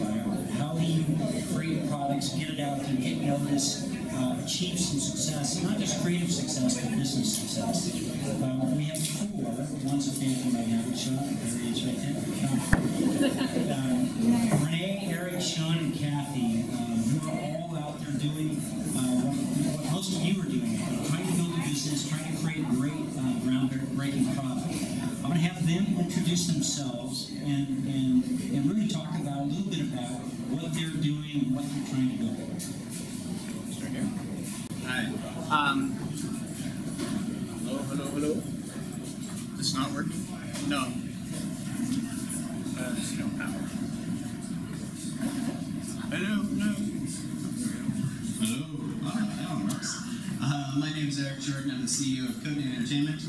about it. How do you create products, get it out there, get noticed, achieve some success, not just creative success, but business success. We have 4. One's a fan from right now, Sean. There he is right there. Renee, Eric, Sean, and Kathie, who are all out there doing what most of you are doing, trying to build a business, trying to create a great groundbreaking product. I'm going to have them introduce themselves and really talk about a little bit about what they're doing and what they're trying to build. Start here. Hi. Hello. It's not working? No. There's no power. Hello. That works. My name is Eric Jordan. I'm the CEO of Colabee Entertainment.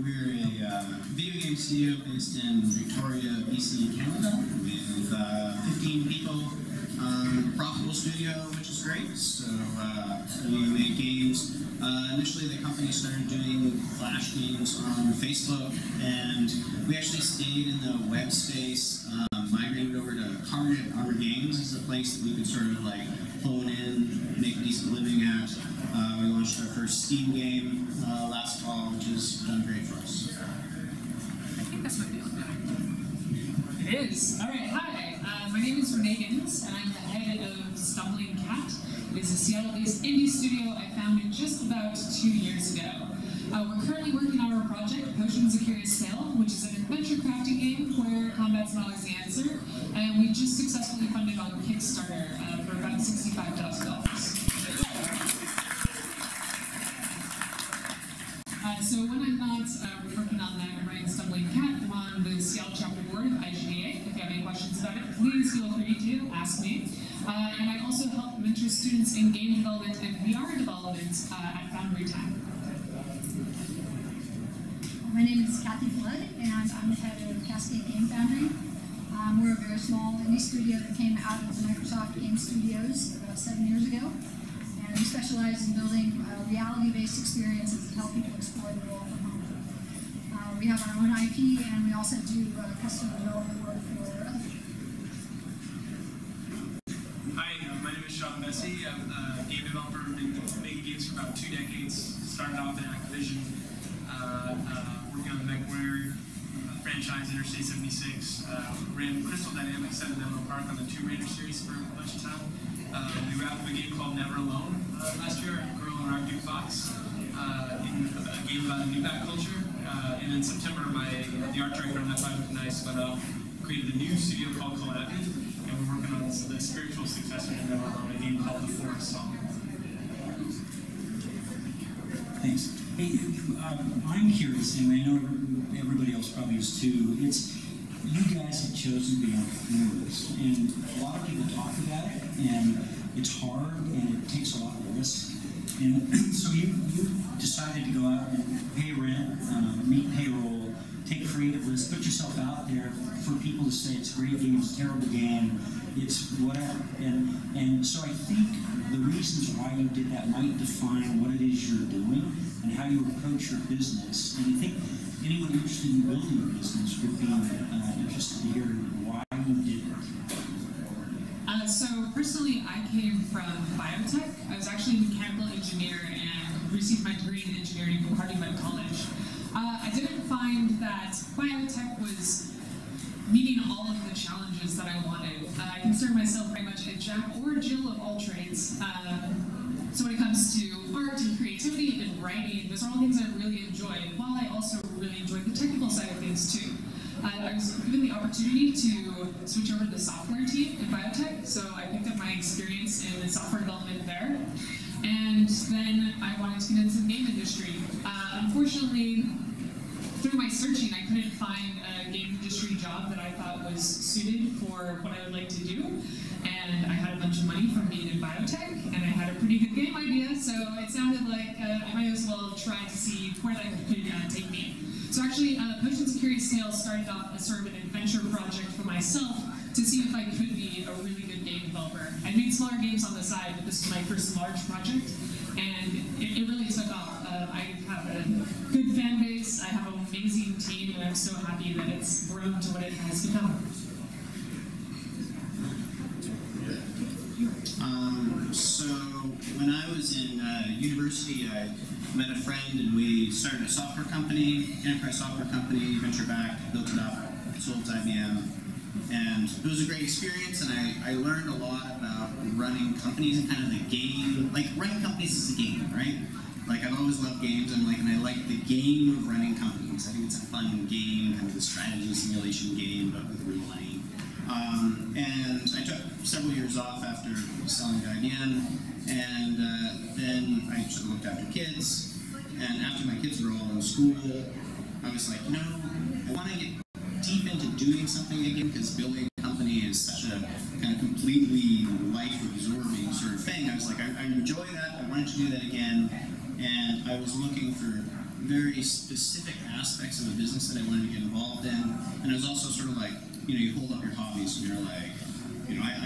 We're a video game studio based in Victoria, BC, Canada, with 15 people. Profitable studio, which is great. So we make games. Initially, the company started doing Flash games on Facebook, and we actually stayed in the web space, migrated over to Armor Games as a place that we could sort of like phone in, make a decent living at. We launched our first Steam game last fall, which has done great for us. I think that's my feeling now. It is. All right, hi. My name is Renee Gittins, and I'm the head of Stumbling Cat. It is a Seattle-based indie studio I founded just about 2 years ago. We're currently working on our project, Potions of Curious Tale, which is an adventure crafting game where combat's not always the answer, and we just successfully funded on Kickstarter for about $65,000. So when I'm not working on that, I'm writing Stumbling Cat. I'm on the Seattle chapter board of AIAS. If you have any questions about it, please feel free to ask me. And I also help mentor students in game development and VR development at Foundry time. My name is Kathie and I'm the head of Cascade Game Foundry. We're a very small indie studio that came out of Microsoft Game Studios about 7 years ago. And we specialize in building reality-based experiences that help people explore the world from home. We have our own IP, and we also do custom development work for others. Hi, my name is Vesce. I'm a game developer, been making games for about 2 decades. Started off at Activision, working on the MechWarrior franchise, Interstate 76. Ran Crystal Dynamics at Menlo Park on the Tomb Raider series for a bunch of time. We wrapped up a game called Never Alone last year, Girl and Rock Duke Fox, in a game about a new back culture. And in September, the art director on that project, Nice, created a new studio called Colabee, and we're working on the spiritual successor to Never Alone, a game called The Forest Song. Thanks. Hey, I'm curious, and I know everybody else probably is too. You guys have chosen to be entrepreneurs, and a lot of people talk about it, and it's hard, and it takes a lot of risk. And so you decided to go out and pay rent, meet payroll, take creative risks, put yourself out there for people to say it's a great game, it's a terrible game, it's whatever. And so I think the reasons why you did that might define what it is you're doing and how you approach your business. And I think anyone interested in building a business would be interested to hear why you did it. So personally, I came from biotech. I was actually a mechanical engineer and received my degree in engineering from Harvard College. I didn't find that biotech was meeting all of the challenges that I wanted. I consider myself very much a jack or a Jill of all trades. So when it comes to art and creativity and writing, those are all things I really enjoy, while I also really enjoy the technical side of things too. I was given the opportunity to switch over to the software team in biotech, so I picked up my experience in software development there. And then I wanted to get into the game industry. Unfortunately, through my searching, I couldn't find a game industry job that I thought was suited for what I would like to do. And I had a bunch of money from being in biotech, and I had a pretty good game idea, so it sounded like I might as well try to see where that could take me. So actually, Potions of Curious Tale started off as sort of an adventure project for myself to see if I could be a really good game developer. I made smaller games on the side, but this was my first large project, and it really took off. I have a good fan base, I have an amazing team, and I'm so happy that it's grown to what it has become. So when I was in university, I met a friend and we started a software company, enterprise software company, venture-backed, built it up, sold to IBM. And it was a great experience, and I learned a lot about running companies and kind of the game. Like, running companies is a game, right? Like, I've always loved games, and I like the game of running companies. I think it's a fun game, kind of the strategy simulation game, but with real money. And I took several years off after selling to IBM, and then I sort of looked after kids. And after my kids were all in school, I was like, I want to get deep into doing something again, because building a company is such a kind of completely life-absorbing sort of thing. I was like, I enjoy that, I wanted to do that again, and I was looking for very specific aspects of a business that I wanted to get involved in, and it was also sort of like, you hold up your hobbies, and you're like,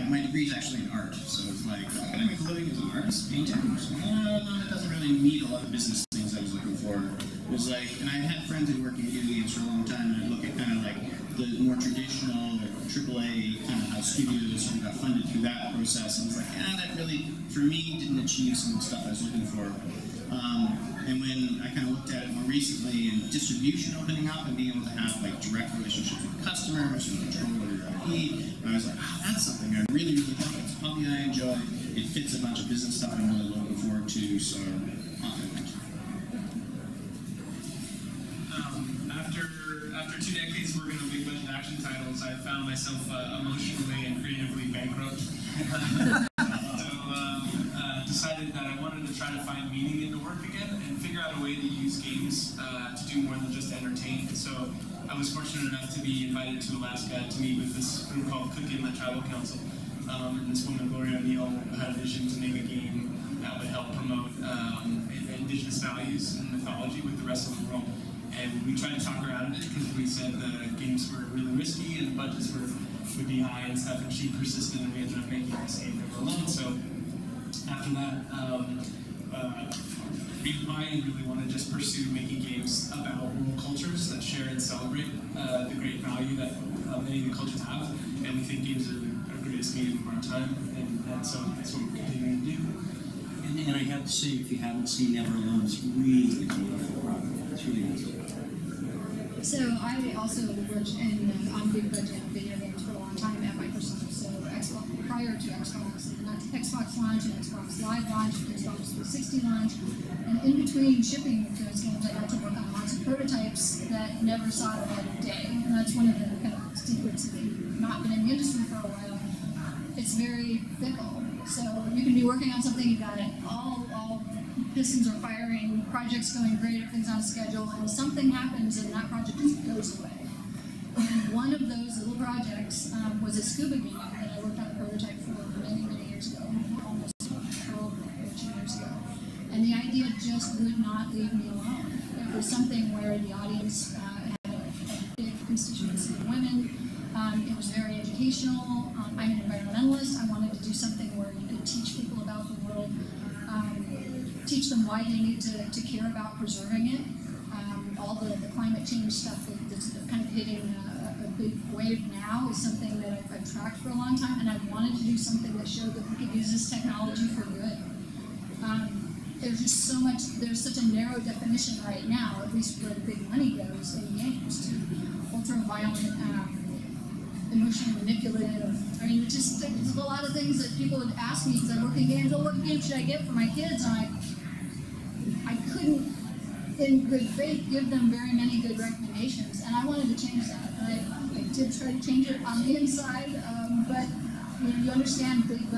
my degree is actually in art, so it's like, can I make a living as an artist, painting? So, no, it doesn't really meet a lot of business things I was looking for. It was like, and I had friends who worked in video games for a long time, and I'd look at kind of like the more traditional, or AAA, kind of how studios sort of got funded through that process, and it's like, that really, for me, didn't achieve some of the stuff I was looking for. And when I kind of looked at it more recently, and distribution opening up and being able to have like direct relationships with customers and control over your IP, I was like, that's something I really, really like. It's a hobby I enjoy. It fits a bunch of business stuff I'm really looking forward to, so After 2 decades working on big budget action titles, I found myself emotionally and creatively bankrupt. Decided that I wanted to try to find meaning in the work again and figure out a way to use games to do more than just entertain. So I was fortunate enough to be invited to Alaska to meet with this group called Cookie and the Tribal Council. And this woman, Gloria O'Neill, had a vision to make a game that would help promote indigenous values and mythology with the rest of the world. And we tried to talk her out of it because we said the games were really risky and the budgets would be high and stuff, and she persisted, and we ended up making this game never alone. So after that, I really want to just pursue making games about world cultures that share and celebrate the great value that many of the cultures have, and we think games are our greatest medium of our time, and so that's what we're continuing to do. And I have to say, if you haven't seen Never Alone, it's really beautiful product. It's really nice. So I also worked on big budget video games for a long time at Microsoft. So Xbox, prior to Xbox, and Xbox launch and Xbox Live launch, and Xbox 360 launch, and in between shipping those games, I got to work on lots of prototypes that never saw the light of day. And that's one of the kind of secrets if you've not been in the industry for a while. It's very fickle. So you can be working on something, you've got it all pistons are firing, project's going great, everything's on schedule, and something happens and that project just goes away. And one of those little projects was a scuba game that I worked on a prototype for many, many years ago, almost 12, 13 years ago. And the idea just would not leave me alone. It was something where the audience had a big constituency of women. It was very educational. I'm an environmentalist. I wanted to do something where you could teach people about the world, teach them why they need to care about preserving it. All the climate change stuff that's kind of hitting a big wave now is something that I've tracked for a long time, and I wanted to do something that showed that we could use this technology for good. There's just so much, there's such a narrow definition right now, at least where the big money goes in games, to ultra-violent, emotionally manipulative. I mean, there's a lot of things that people would ask me because I work in games, oh, what game should I get for my kids? And I couldn't, in good faith, give them very many good recommendations, and I wanted to change that. And I did try to change it on the inside, but you understand big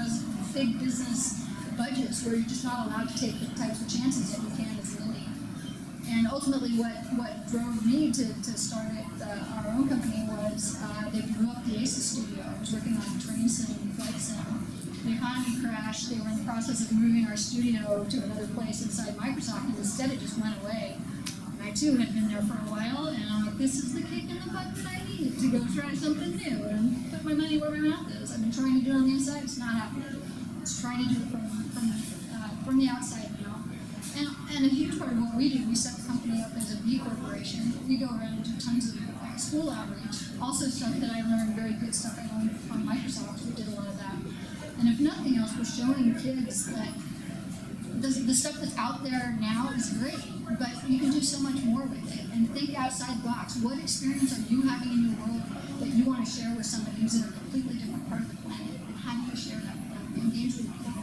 business budgets where you're just not allowed to take the types of chances that you can as an indie. And ultimately, what drove me to start our own company was they blew up the AIAS studio. I was working on train sim and flight sim. The economy crashed. They were in the process of moving our studio to another place inside Microsoft, and instead it just went away. And I too had been there for a while, and I'm like, this is the kick in the butt that I needed to go try something new and put my money where my mouth is. I've been trying to do it on the inside. It's not happening. It's trying to do it from the outside now. And a huge part of what we do, we set the company up as a B corporation. We go around and do tons of school outreach. Also stuff that I learned, very good stuff I learned from Microsoft. We did a lot of that. And if nothing else, we're showing kids that the stuff that's out there now is great, but you can do so much more with it. And think outside the box. What experience are you having in your world that you want to share with somebody who's in a completely different part of the planet? And how do you share that with them? Engage with people.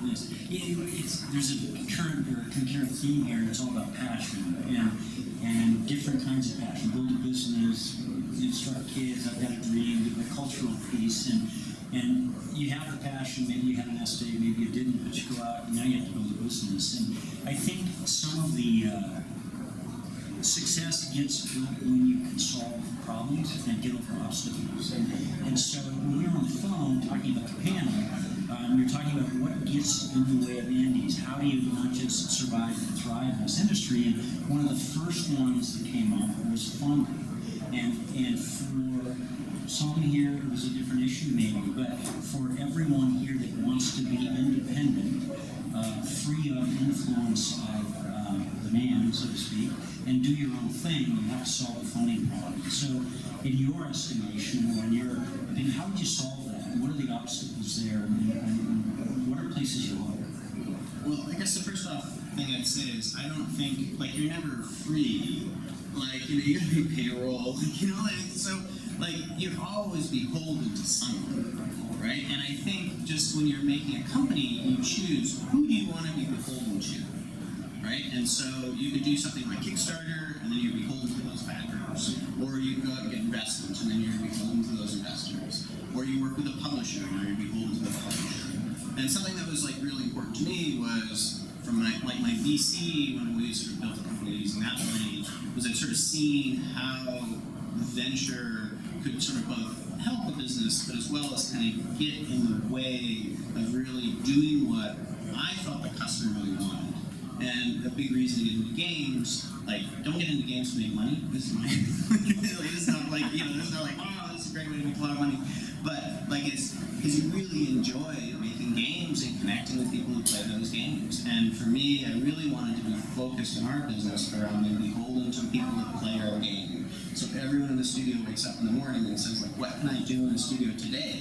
Yes. There's a concurrent theme here, and it's all about passion and different kinds of passion. Build a business, instruct kids, I've got a dream, the cultural piece, and you have the passion, maybe you had an essay, maybe you didn't, but you go out and now you have to build a business. And I think some of the success gets built when you can solve problems and get over obstacles. And so when we were on the phone talking about the panel, we were talking about what gets in the way of indies. How do you not just survive and thrive in this industry? And one of the first ones that came up was Foundry. And for some here, it was a different issue maybe, but for everyone here that wants to be independent, free of influence of the man, so to speak, and do your own thing, you have to solve the funding problem. So in your estimation, or in your opinion, how would you solve that? What are the obstacles there, and what are places you look? Well, I guess the first off thing I'd say is I don't think, like, you're never free. Like, you gotta pay payroll, so, like, you'd always be beholden to someone, right? And I think just when you're making a company, you choose who do you want to be beholden to, right? And so you could do something like Kickstarter, and then you're beholden to those backers. Or you go out and get investments, and then you're beholden to those investors. Or you work with a publisher, and you're beholden to the publisher. And something that was, like, really important to me was from my VC, when we sort of built a company using that money, was I've sort of seen how venture could sort of both help a business, but as well as kind of get in the way of really doing what I felt the customer really wanted. And a big reason to get into games, like, don't get into games to make money. This is my, it's not like, it's not like, oh, this is a great way to make a lot of money. But, like, it's because you really enjoy making games and connecting with people who play those games. And for me, I really wanted to be focused in our business around being beholden to people that play our game. So everyone in the studio wakes up in the morning and says, like, what can I do in the studio today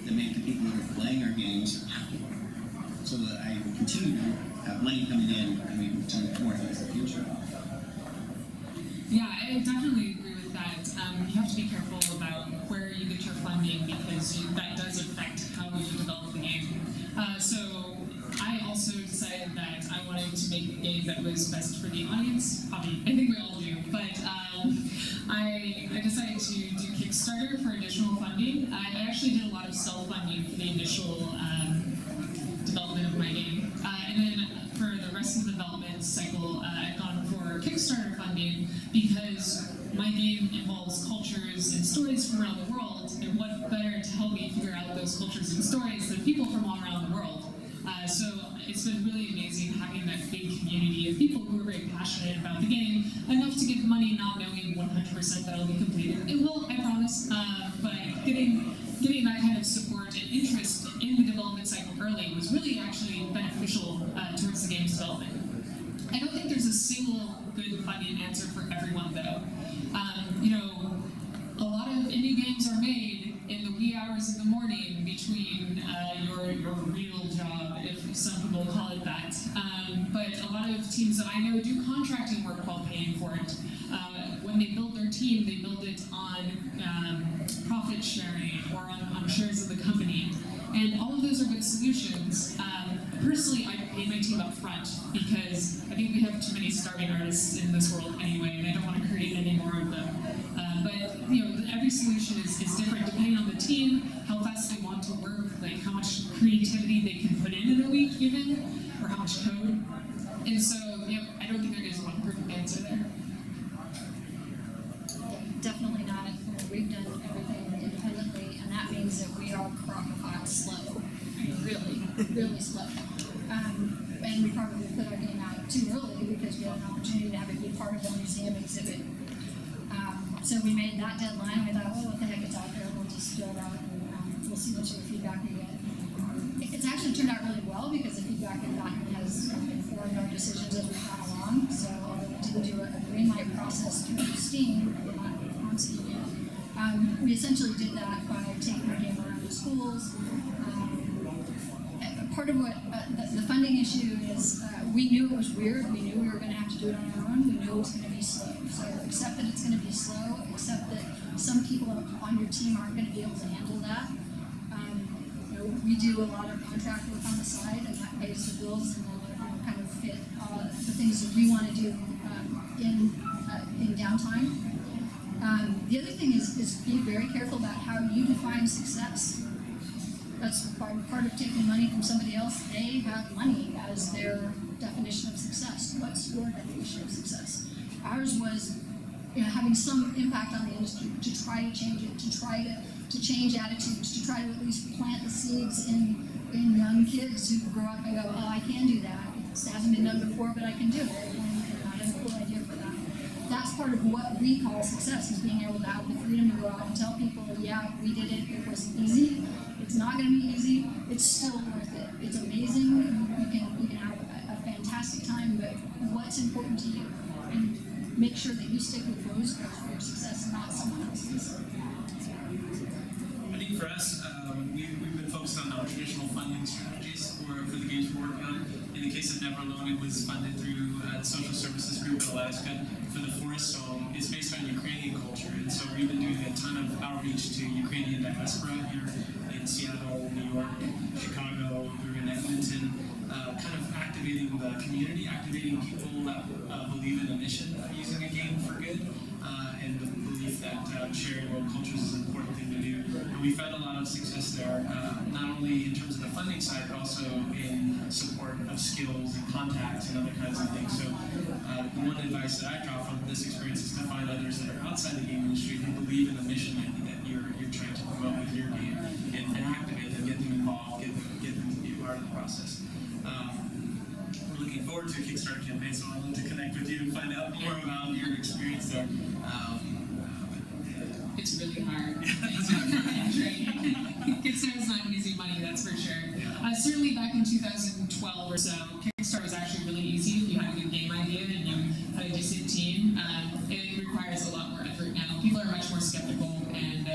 that make the people that are playing our games happy? So that I will continue to have money coming in and we can do more things in the future. Yeah, I definitely agree with that. You have to be careful about where you get your funding because that does affect how you develop the game. So I also decided that I wanted to make a game that was best for the audience. I think we all do, but I decided to do Kickstarter for additional funding. I actually did a lot of self-funding for the initial development of my game. And then for the rest of the development cycle, I've gone for Kickstarter funding because my game involves cultures and stories from around the world, and what better to help me figure out those cultures and stories than people from all around the world. So it's been really amazing having that big community of people who are very passionate about the game, enough to give money not knowing 100% that it'll be completed. It will, I promise, but getting that kind of support and interest in the development cycle early was really actually beneficial towards the game's development. I don't think there's a single good funding answer for everyone, though. A lot of indie games are made in the wee hours of the morning between your real job, if some people call it that. But a lot of teams that I know do contracting work while paying for it. When they build their team, they build it on profit sharing or on shares of the company. And all of those are good solutions. Personally, I pay my team up front because I think we have too many starving artists in this world anyway, and I don't want to create any more of them. But every solution is different depending on the team, how fast they want to work, like how much creativity they can put in a week even, or how much code. And so, I don't think there is one perfect answer there. Definitely not. We've done everything independently, and that means that we are crock-pot slow. Really, really slow. And we probably put our game out too early because we had an opportunity to have it be part of a museum exhibit. So we made that deadline. We thought, what the heck, it's out there. We'll just fill it out and we'll see what sort of feedback we get. It's actually turned out really well because the feedback we've gotten has informed our decisions as we've gone along. So although we didn't do a green light process through Steam, not on Steam yet, we essentially did that by taking the game around to schools. Part of what the funding issue is, we knew it was weird. We knew we were going to have to do it on our own. We knew it was going to be slow. So accept that it's going to be slow. Accept that some people on your team aren't going to be able to handle that. We do a lot of contract work on the side, and that pays the bills and will kind of fit the things that we want to do in downtime. The other thing is be very careful about how you define success. That's part of taking money from somebody else. They have money as their definition of success. What's your definition of success? Ours was, having some impact on the industry, to try to change it, to try to change attitudes, to try to at least plant the seeds in young kids who grow up and go, oh, I can do that. It hasn't been done before, but I can do it. And I have a cool idea for that. That's part of what we call success, is being able to have the freedom to go out and tell people, yeah, we did it. It wasn't easy. It's not going to be easy. It's still worth it. It's amazing. You can have a fantastic time, but what's important to you? And make sure that you stick with those goals for your success, not someone else's. I think for us, we've been focused on non-traditional funding strategies for the games we're working on. In the case of Never Alone, it was funded through the social services group in Alaska. For the Forest Song, it's based on Ukrainian culture, and so we've been doing a ton of outreach to Ukrainian diaspora here in Seattle, New York, Chicago, we're in Edmonton, kind of activating the community, activating people that believe in the mission of using a game for good, and the belief that sharing world cultures is an important thing to do. And we've had a lot of success there, not only in terms of the funding side, but also in support of skills and contacts and other kinds of things. So the one advice that I draw from this experience is to find others that are outside the game industry who believe in the mission that you're trying to promote with your game, and activate them, get them involved, get them to be part of the process. We're looking forward to a Kickstarter campaign, so I'd love to connect with you and find out more about your experience there. It's really hard. Kickstarter's not easy money, that's for sure. Yeah. Certainly back in 2012 or so, Kickstarter was actually really easy if you had a good game idea and you had a decent team. It requires a lot more effort now. People are much more skeptical, and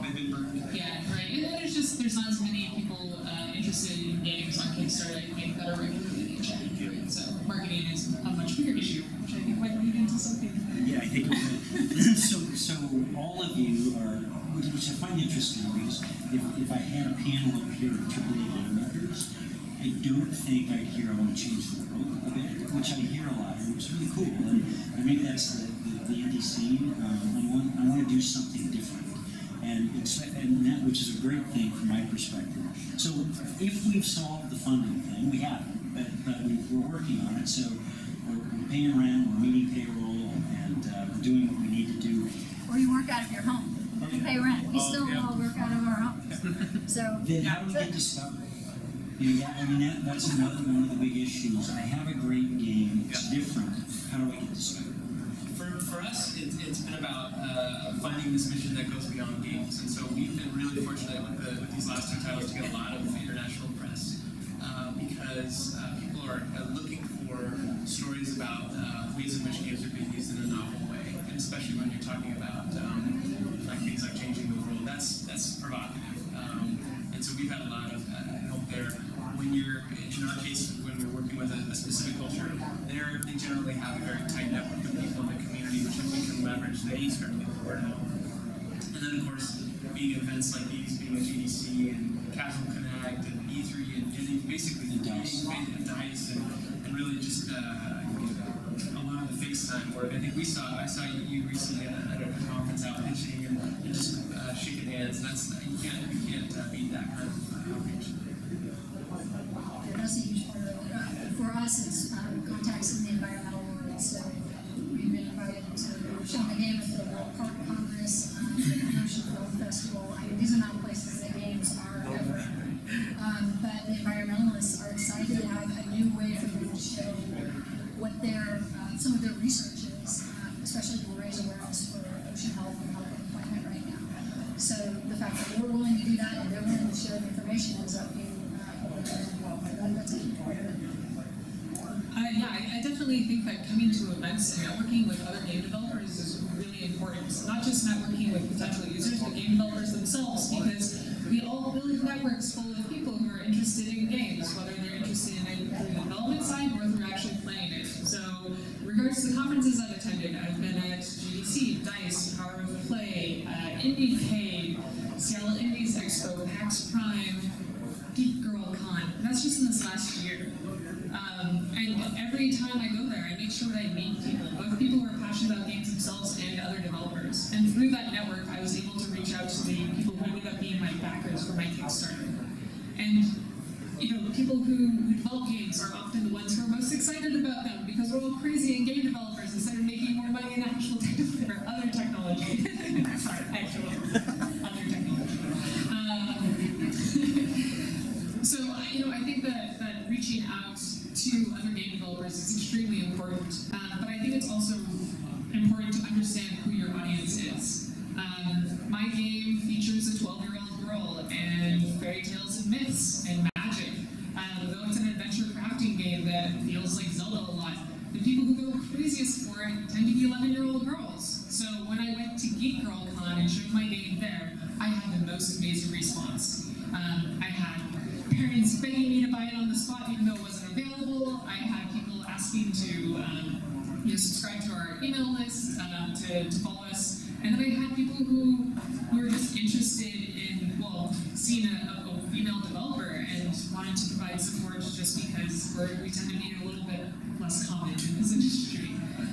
They've been burned. yeah, right. And there's not as many people interested in games on Kickstarter, I think, that are regularly checking for it. So marketing is a much bigger issue, which I think might lead into something. Yeah, I think so all of you are, which I find interesting, because if I had a panel up here of AAA game makers, I don't think I'd hear I want to change the world a bit, which I hear a lot, and it's really cool. And maybe that's the indie scene. I want to do something different, and that, which is a great thing from my perspective. So if we've solved the funding thing, we haven't, but we're working on it. So we're paying rent, we're meeting payroll, and we're doing what we need to do. Or you work out of your home. You pay rent. We still all work out of our homes. So then how do we get discovered? That's another one of the big issues. I have a great game, it's different. How do I get discovered? For us, it's been about finding this mission that goes beyond games, and so we've been really fortunate with these last two titles to get a lot of international press, because people are looking for stories about ways in which games are being used in a novel way, and especially when you're talking about things like changing the world. That's provocative, and so we've had a lot of help there. When you're, in our case, when we're working with a specific culture, they generally have a very tight network of people in the community, which we can leverage. They start to get the word out. And then, of course, being at events like these, being at GDC and Casual Connect and E3, and basically the DICE and really just a lot of the FaceTime work. I think I saw you recently at a conference out pitching and just shaking hands. You can't beat that kind of outreach. That's a huge part of it. For us, it's contacts in the environmental world. So we've been invited to show the game at the World Park Congress, the Ocean Film Festival. I mean, these are not places that games are ever. But the environmentalists are excited to have a new way for them to show what some of their research is, especially to raise awareness for ocean health and health of the planet right now. So the fact that we're willing to do that and they're willing to share the information ends up being that's a key part of it. Yeah, I definitely think that coming to events and networking with other game developers is really important. Not just networking with potential users, but game developers themselves, because we all build networks full of people who are interested in games, whether they're interested in it through the development side or through actually playing it. So in regards to the conferences I've attended, I've been at GDC, DICE, Power of Play, IndieCade, Seattle Indies Expo, PAX Prime, Geek Girl Con. That's just in this last year. And every time I go there, I make sure that I meet people, both people who are passionate about games themselves and other developers. And through that network, I was able to reach out to the people who ended up being my backers for my Kickstarter. And people who develop games are often the ones who are most excited about them because we're all crazy and game developers instead of making more money in actual other technology. Sorry, actual other technology. So I think that reaching out to other game developers is extremely important, but I think it's also important to understand who your audience is. My game features a 12-year-old girl and fairy tales and myths and magic. Though it's an adventure crafting game that feels like Zelda a lot, the people who go craziest for it tend to be 11-year-old girls. So when I went to Geek Girl Con and showed my game there, I had the most amazing response. I had parents begging me to buy it on the spot even though it wasn't available. I had people asking to subscribe to our email list, to follow us. And then I had people who were just interested in, seeing a female developer and wanted to provide support just because we tend to be a little bit less common in this industry.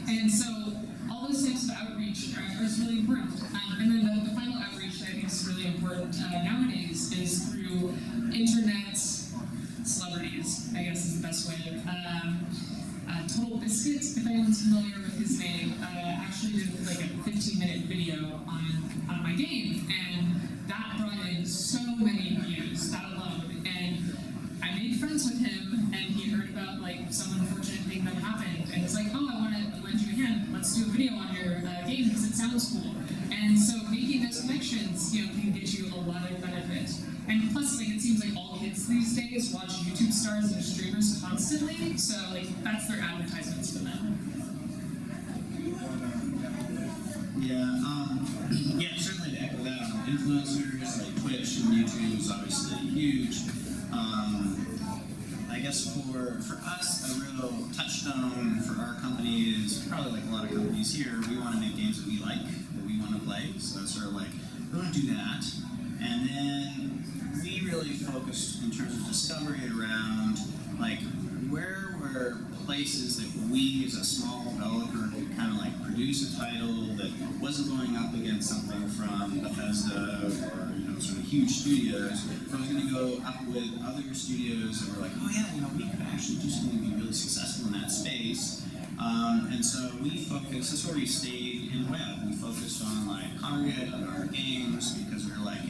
And so all those types of outreach are really important. And then the final outreach that I think is really important nowadays is through internet celebrities, I guess is the best way. Total Biscuit, if anyone's familiar with his name, actually did like a 15-minute video on my game, and that brought in so many views, that alone. And I made friends with him, and he heard about some unfortunate thing that happened, and it's like, oh, I want to lend you a hand. Let's do a video on your game because it sounds cool. And so making those connections, can get you a lot of benefit. And plus, it seems like all kids these days watch YouTube stars and streamers constantly, so that's their advertisements for them. Yeah, certainly to echo that, influencers like Twitch and YouTube is obviously huge. I guess for us, a real touchstone for our company is probably like a lot of companies here, we want to make games that we like, that we want to play, so it's sort of we want to do that. And then we really focused in terms of discovery around where were places that we as a small developer could kind of produce a title that wasn't going up against something from Bethesda or sort of huge studios, but was going to go up with other studios that were like, oh yeah, we could actually do something to be really successful in that space. And so we focused, that's where we stayed in web. We focused on Congregate on our games because we were like,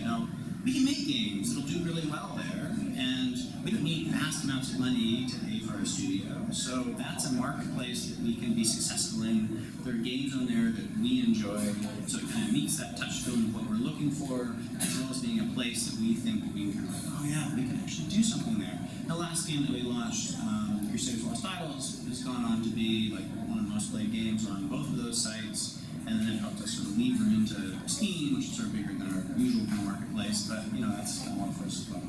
we can make games, it'll do really well there, and we don't need vast amounts of money to pay for our studio. So that's a marketplace that we can be successful in. There are games on there that we enjoy, so it kind of meets that touchstone of what we're looking for, as well as being a place that we think that we can oh yeah, we can actually do something there. The last game that we launched, Crusaders Lost Idols, has gone on to be one of the most played games on both of those sites. And then it helped us sort of lever into Steam, which is sort of bigger than our usual kind of marketplace, but that's kind of one for us as well.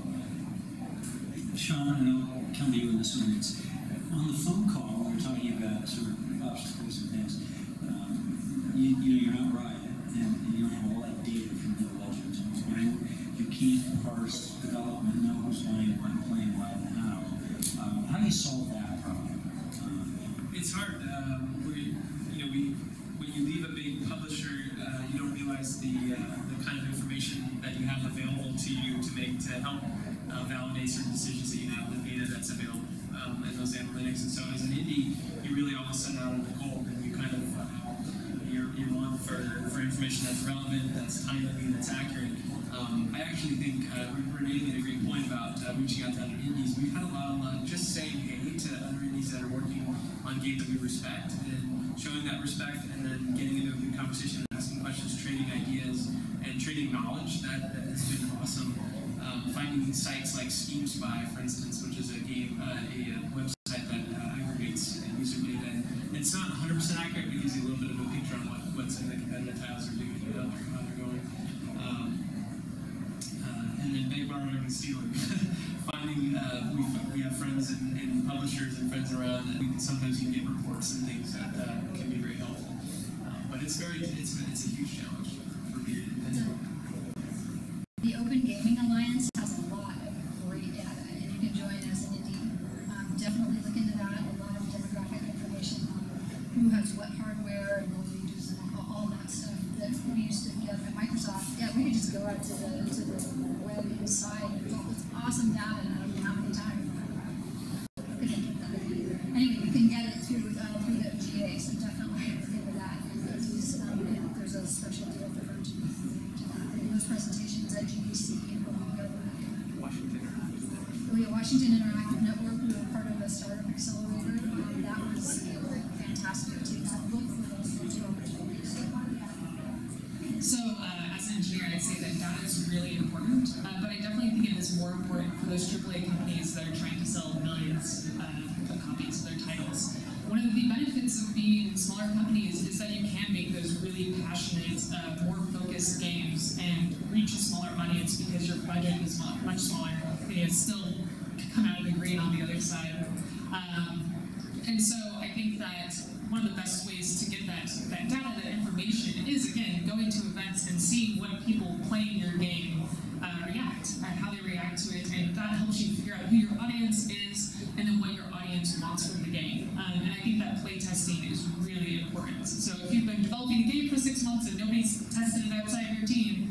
Sean, and I'll come to you in this one. It's on the phone call, we were talking about sort of obstacles and things. You're not right, and you don't have all that data from the legends. You can't parse development, know who's playing what, playing what, and how. How do you solve that problem? It's hard. When you leave a big publisher, you don't realize the kind of information that you have available to you to help validate certain decisions that you have, the data that's available, and those analytics. And so as an indie, you really almost send out in the cold, and you kind of you're on for information that's relevant, that's timely, that's accurate. I actually think Renee made a great point about reaching out to other indies. We've had a lot of luck just saying hey to other indies that are working on games that we respect, and showing that respect, and then getting into a good conversation, asking questions, trading ideas, and trading knowledge. That has been awesome. Finding sites like Steam Spy, for instance, which is a website that aggregates user data. And it's not 100% accurate, but gives you a little bit of a picture on what's in the competitive titles are doing, how they're going. And then borrowing and stealing. Finding, we have friends and publishers and friends around that sometimes you can get reports and things that can be very helpful. But it's a huge challenge for me. The Open Gaming Alliance has a lot of great data, and you can join as an indie. Definitely look into that. A lot of demographic information on who has what hardware and what ages and all that stuff that we used to get at Microsoft. Yeah, we could just go out to the web inside and pull this awesome data, and I don't know how many times. Anyway, you can get it through the OGA, so definitely look into that. And there's a special deal for virgin to that. And those presentations at GDC and Washington Interactive Network, we were part of a startup accelerator. That was fantastic too. So look for those two opportunities. So, as an engineer, I'd say that data is really important, but I definitely think it is more important for those AAA companies that are trying to sell millions of copies of their titles. One of the benefits of being smaller companies is that you can make those really passionate, more focused games and reach a smaller audience because your budget is much smaller and you still come out of the green on the other side. And so I think that one of the best ways to get that data, that information, is, again, going to events and seeing what people playing your game react, and how they react to it, and that helps you figure out who your audience is and then what your audience wants from the game. And I think that play testing is really important. So if you've been developing a game for 6 months and nobody's tested it outside of your team,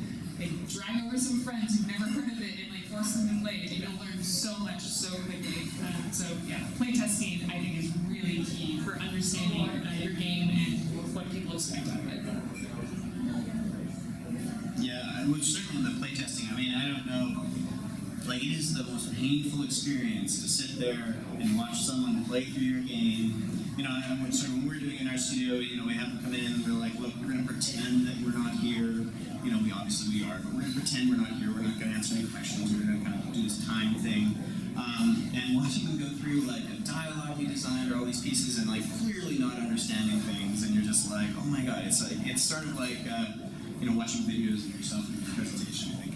drag over some friends who've never heard of it and force them to play it, and you'll learn so much so quickly. So yeah, play testing I think is really key for understanding your game and what people expect out of it. Yeah, well, certainly the playtesting, I mean, I don't know, like, it is the most painful experience to sit there and watch someone play through your game. You know, when we're doing it in our studio, you know, we have them come in and we're like, look, we're going to pretend that we're not here. You know, we are, but we're going to pretend we're not here. We're not going to answer any questions. We're going to kind of do this time thing. And watching them go through, like, a dialogue you designed or all these pieces and, like, clearly not understanding things, and you're just like, oh my god, it's sort of like, you know, watching videos of yourself in your presentation, I think.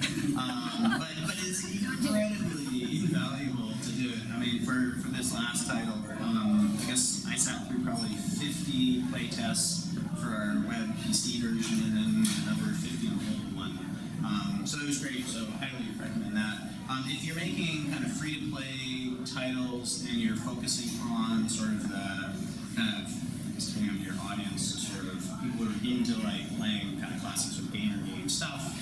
But it's incredibly invaluable to do it. I mean, for this last title, I guess I sat through probably 50 playtests for our web PC version and then another 50 on the mobile one. So it was great, so I highly recommend that. If you're making kind of free-to-play titles and you're focusing on sort of the kind of, depending on your audience, sort of people who are into like playing kind of classics or gamer game stuff,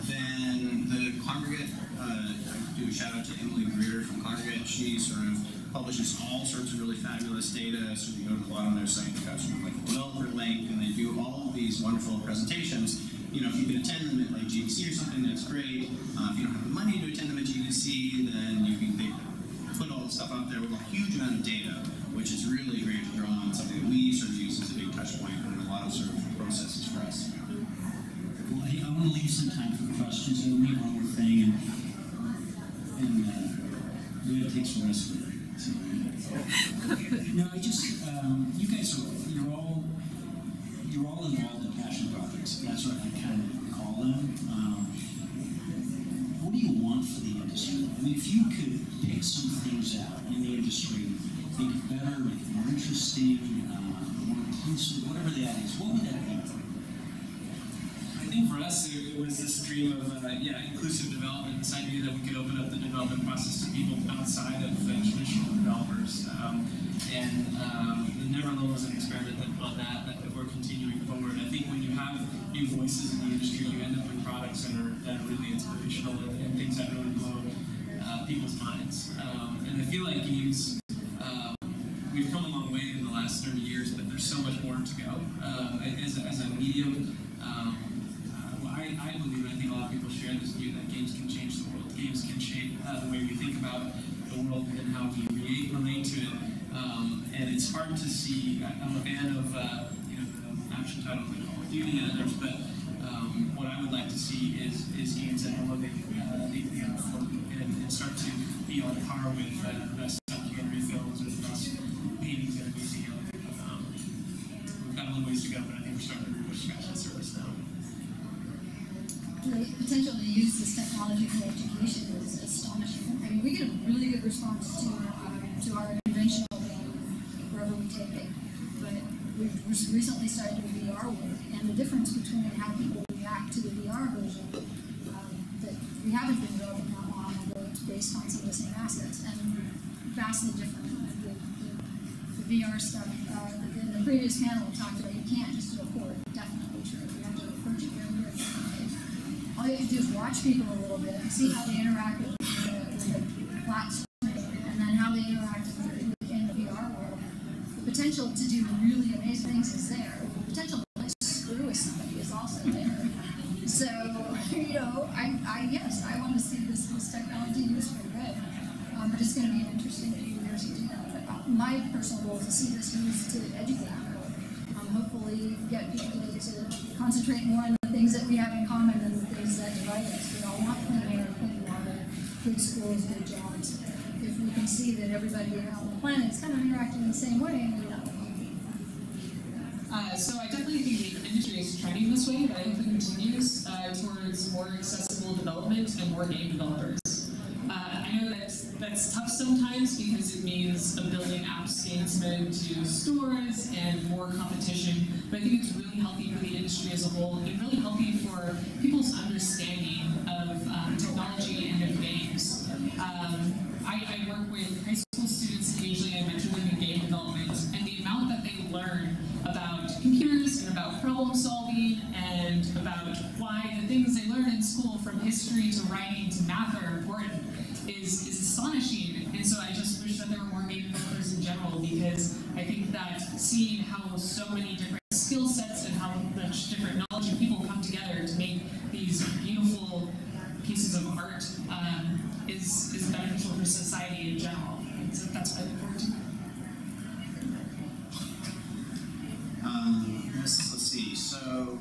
then the Congregate, I do a shout out to Emily Greer from Congregate. She sort of publishes all sorts of really fabulous data. So you go to the bottom of their site, they've got sort of like a developer link, and they do all of these wonderful presentations. You know, if you can attend them at like GDC or something, that's great. If you don't have the money to attend them at GDC, then they put all the stuff out there with a huge amount of data, which is really great to draw on, something that we sort of use as a big touch point in a lot of sort of processes for us. Well, I want to leave some time for questions. I'll leave one more thing, and we got to take some rest for it. So, no, I just you guys you're all involved in passion projects. That's what I kind of call them. What do you want for the industry? I mean, if you could pick some things out in the industry, make it better, make it more interesting, more inclusive, whatever that is, what would that be? I think for us, it was this dream of inclusive development, this idea that we could open up the development process to people outside of traditional developers. Never Alone was an experiment on that we're continuing forward. I think when you have new voices in the industry, you end up with products that are really inspirational and things that really blow people's minds. And I feel like games, we've come a long way in the last 30 years, but there's so much more to go. As a medium, I believe, and I think a lot of people share this view, that games can change the world. Games can shape the way we think about the world and how we relate to it. And it's hard to see. I'm a fan of the action titles like Call of Duty and others, but what I would like to see is games that elevate the art form and start to be on par with the best documentary films or the best paintings in a museum. We've got a little ways to go, but I think we're starting to scratch that surface now. The potential to use this technology technology for education is astonishing. I mean, we get a really good response to our conventional game wherever we take it. But we've recently started doing VR work, and the difference between how people react to the VR version that we haven't been developing that long, although it's based on some of the same assets, and vastly different. The VR stuff, in the previous panel we talked about, you can't just do a port, definitely true. You have to approach it very, very differently. All you have to do is watch people a little bit and see how they interact with the flat screen, and then how they interact in the VR world. The potential to do really amazing things is there. The potential to screw with somebody is also there. So, you know, yes, I want to see this technology used for good. But it's going to be an interesting few years to do that. But my personal goal is to see this used to educate people. Hopefully get people to concentrate more on the things that we have in common than the things that divide us. We all want clean air, clean water, good schools, good jobs. If we can see that everybody on the planet is kind of interacting the same way, then that will help. So I definitely think the industry is trending this way, but I hope it continues towards more accessible development and more game developers. I know that's tough sometimes because it means building apps getting submitted to stores and more competition, but I think it's really healthy for the industry as a whole and really healthy for people's understanding of technology and of games. I work with high school students occasionally, I mentor them in game development, and the amount that they learn about computers and about problem solving and about why the things they learn in school, from history to writing to math, are important is astonishing. And so I just wish that there were more game developers in general, because I think that seeing how so many different skill sets and how much different knowledge and people come together to make these beautiful pieces of art is beneficial for society in general. And so that's what I look forward to. Let's see. So,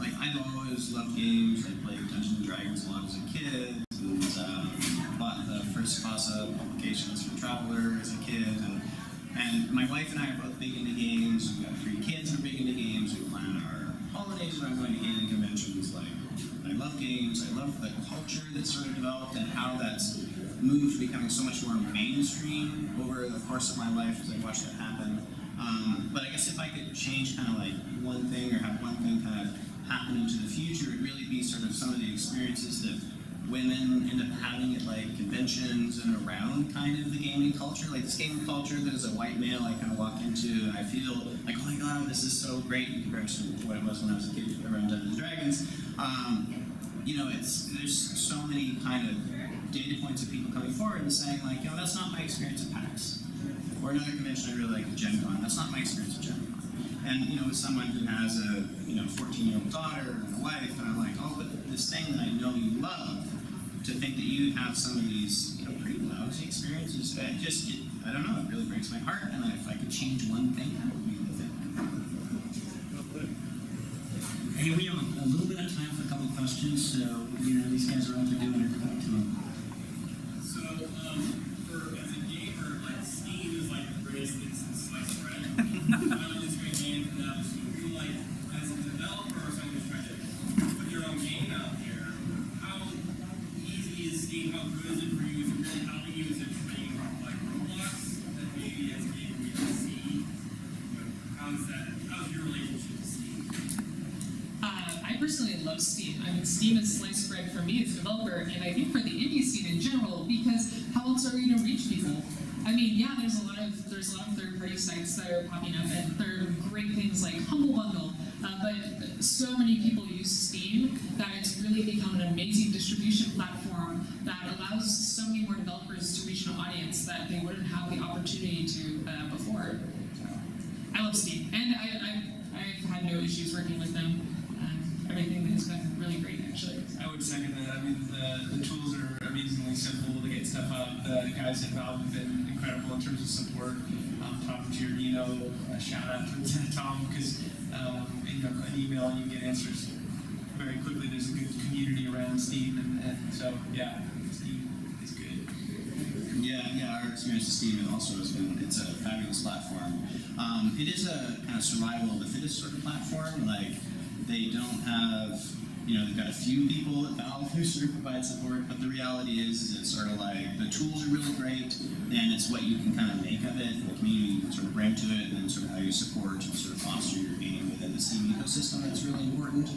like, I've always loved games. I played Dungeons and Dragons a lot as a kid, and bought the first FASA publications for Traveler as a kid. And my wife and I are both big into games. We've got 3 kids who are big into games. We plan our holidays when I'm going to gaming conventions. Like, I love games. I love the culture that's sort of developed and how that's moved to becoming so much more mainstream over the course of my life as I watched that happen. But I guess if I could change kind of like one thing, or have one thing kind of happen into the future, it'd really be sort of some of the experiences that women end up having at like conventions and around kind of the gaming culture. Like this gaming culture that as a white male I kind of walk into and I feel like, oh my god, this is so great in comparison to what it was when I was a kid around Dungeons and Dragons. You know, there's so many kind of data points of people coming forward and saying like, you know, that's not my experience at PAX. Or another convention I really like, Gen Con. That's not my experience at Gen Con. And, you know, as someone who has a, 14-year-old daughter and a wife, and I'm like, oh, but this thing that I know you love, to think that you have some of these, pretty lousy experiences, I don't know, it really breaks my heart. And if I could change one thing, that would be the thing. Hey, we have a little bit of time for a couple of questions, so, these guys are out there doing it. Talk to them. So, as a gamer, like, Steam is like the greatest thing since sliced bread. I don't just great games and that. So, I feel like, as a developer or someone who's trying to put your own game out there, how easy is Steam? How good is it for you? Is it really helping you? Is it treating like Roblox that maybe as a gamer we don't see? How's your relationship to Steam? I personally love Steam. I mean, Steam is sliced bread for me as a developer, and I think for the indie scene in general, because how else are we going to reach people? I mean, yeah, there's a lot of third-party sites that are popping up, and there are great things like Humble Bundle, but so many people use Steam that it's really become an amazing distribution platform that allows so many more developers to reach an audience that they wouldn't have the opportunity to before. So, I love Steam, and I've had no issues working with them. Everything has been really great, actually. I would second that. I mean, the tools are amazingly simple to get stuff up. The guys involved have been incredible in terms of support. Talking to your Nino, shout out to Tom, because an email and you get answers very quickly. There's a good community around Steam, and so yeah, Steam is good. Yeah, our experience with Steam also has been, it's a fabulous platform. It is a kind of survival of the fittest sort of platform. Like, they don't have you know, they've got a few people at Valve who sort of provide support, but the reality is it's sort of like the tools are really great, and it's what you can kind of make of it, the community you sort of bring to it, and then sort of how you support and sort of foster your game within the Steam ecosystem. That's really important.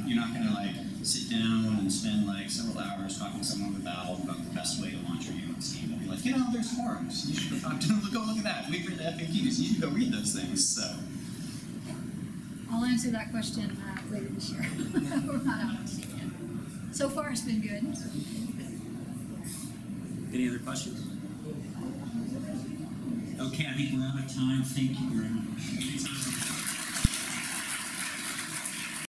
You're not going to like sit down and spend like several hours talking to someone with Valve about the best way to launch your game on Steam. They'll be like, you know, there's forums. You should go talk to them. Go look at that. We've written FAQs. You should go read those things. So. I'll answer that question later this year. We're not out on Steam yet. So far, it's been good. Any other questions? Okay, I think we're out of time. Thank you very much.